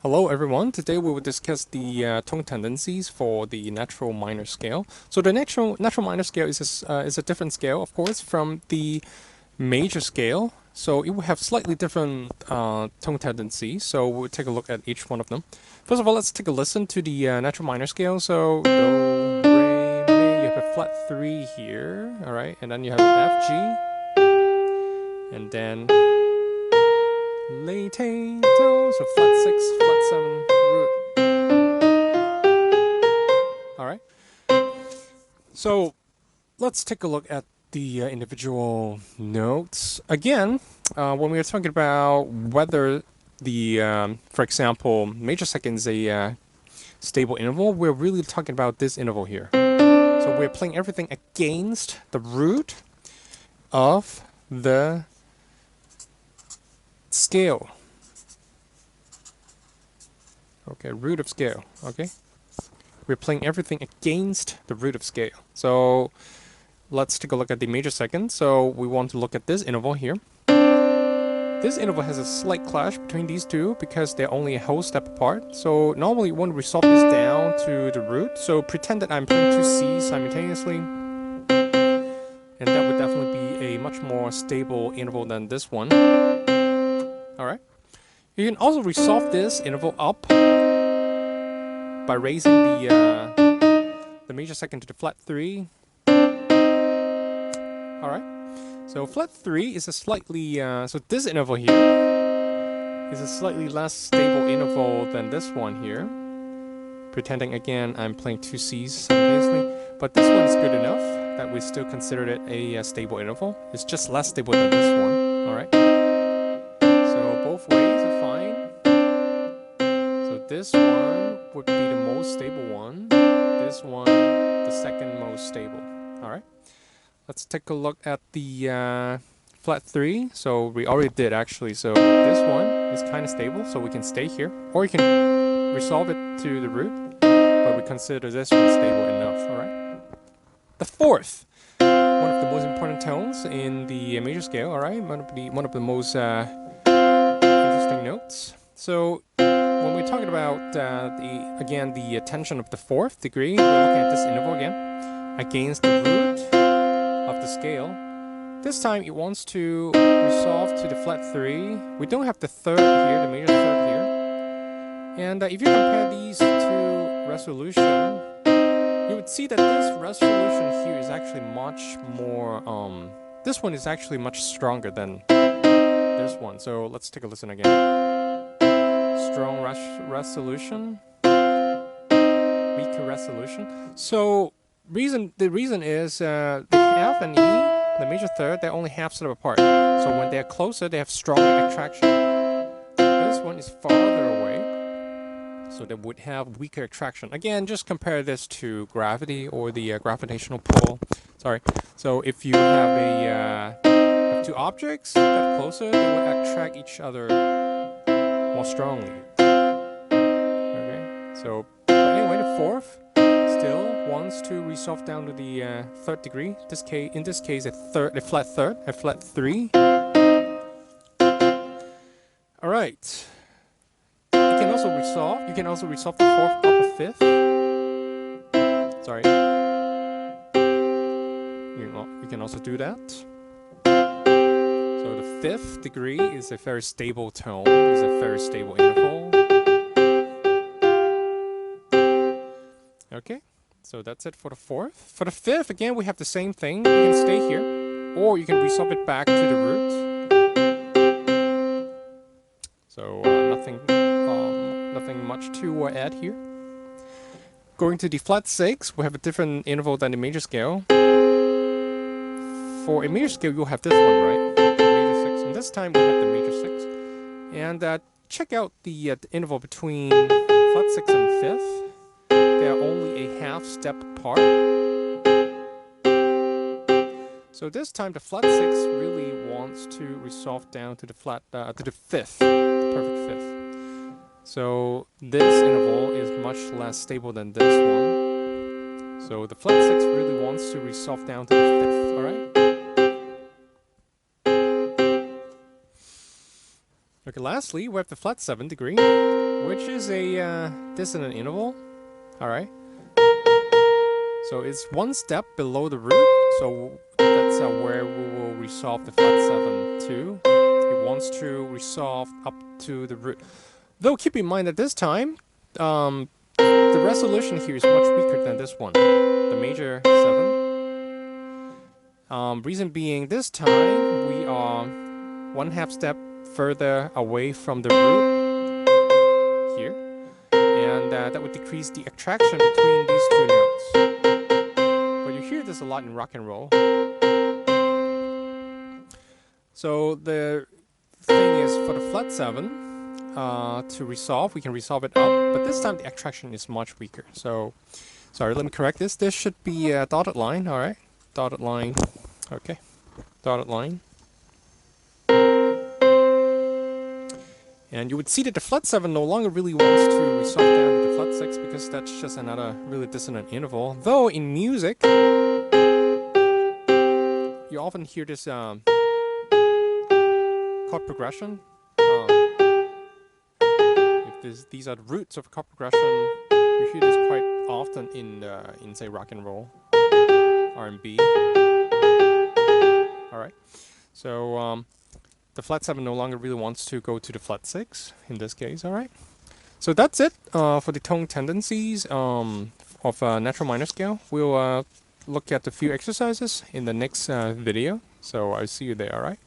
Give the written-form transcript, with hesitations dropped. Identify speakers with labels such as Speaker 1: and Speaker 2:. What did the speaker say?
Speaker 1: Hello everyone. Today we will discuss the tone tendencies for the natural minor scale. So the natural minor scale is a different scale, of course, from the major scale. So it will have slightly different tone tendencies. So we'll take a look at each one of them. First of all, let's take a listen to the natural minor scale. So do, re, mi. You have a flat 3 here, all right, and then you have F, G, and then legato, so flat 6, flat 7, root. All right. So let's take a look at the individual notes. Again, when we are talking about whether for example, major second is a stable interval, we're really talking about this interval here. So we're playing everything against the root of the scale. Okay, root of scale. Okay. We're playing everything against the root of scale. So let's take a look at the major second. So we want to look at this interval here. This interval has a slight clash between these two because they're only a whole step apart. So normally you want to resolve this down to the root. So pretend that I'm playing two C's simultaneously. And that would definitely be a much more stable interval than this one. Alright. You can also resolve this interval up by raising the major second to the flat 3. Alright. So flat 3 is a slightly, so this interval here is a slightly less stable interval than this one here. Pretending again I'm playing two C's simultaneously, but this one is good enough that we still consider it a stable interval. It's just less stable than this one, alright? So both ways are fine. So this one would be the most stable one. This one, the second most stable, alright? Let's take a look at the flat 3. So we already did actually. So this one is kind of stable, so we can stay here. Or you can resolve it to the root, but we consider this one stable enough, alright? The fourth, one of the most important tones in the major scale, alright? One of the most interesting notes. So when we're talking about, the tension of the fourth degree, we're looking at this interval again, against the root of the scale. This time it wants to resolve to the flat 3. We don't have the third here, the major third here. And if you compare these two resolution, you would see that this resolution here is actually much more, this one is actually much stronger than this one. So let's take a listen again. Strong resolution, weaker resolution. So the reason is the F and E, the major third, they're only half step apart. So when they're closer, they have stronger attraction. This one is farther away, so they would have weaker attraction. Again, just compare this to gravity or the gravitational pull. Sorry. So if you have two objects that are closer, they would attract each other more strongly. Okay. So anyway, the fourth still wants to resolve down to the third degree. In this case, a flat third, a flat 3. All right. You can also resolve the fourth up a fifth. Sorry. You can also do that. So the fifth degree is a very stable tone. It's a very stable interval. Okay. So that's it for the fourth. For the fifth, again, we have the same thing. You can stay here, or you can resolve it back to the root. So nothing much to add here. Going to the flat 6, we have a different interval than the major scale. For a major scale, you'll have this one, right? Major 6. And this time we have the major 6. And check out the interval between flat 6 and 5th. They are only a half step apart. So this time the flat 6 really wants to resolve down to the to the 5th, the perfect 5th. So this interval is much less stable than this one. So the flat 6 really wants to resolve down to the 5th, alright? Okay, lastly, we have the flat 7 degree, which is a dissonant interval. Alright. So it's one step below the root, so that's where we will resolve the flat 7 to. It wants to resolve up to the root. Though keep in mind that this time, the resolution here is much weaker than this one, the major 7. Reason being, this time we are 1/2 step further away from the root here, and that would decrease the attraction between these two notes. But you hear this a lot in rock and roll. So the thing is, for the flat 7, to resolve, we can resolve it up, but this time the attraction is much weaker. So, sorry, let me correct this. This should be a dotted line, alright? Dotted line, okay. Dotted line. And you would see that the flat 7 no longer really wants to resolve down to the flat 6 because that's just another really dissonant interval. Though in music, you often hear this chord progression. If these are the roots of chord progression, you hear this quite often in say rock and roll, R&B. All right, so the flat 7 no longer really wants to go to the flat 6 in this case. All right, so that's it for the tone tendencies of natural minor scale. We'll look at a few exercises in the next video. So I'll see you there. All right.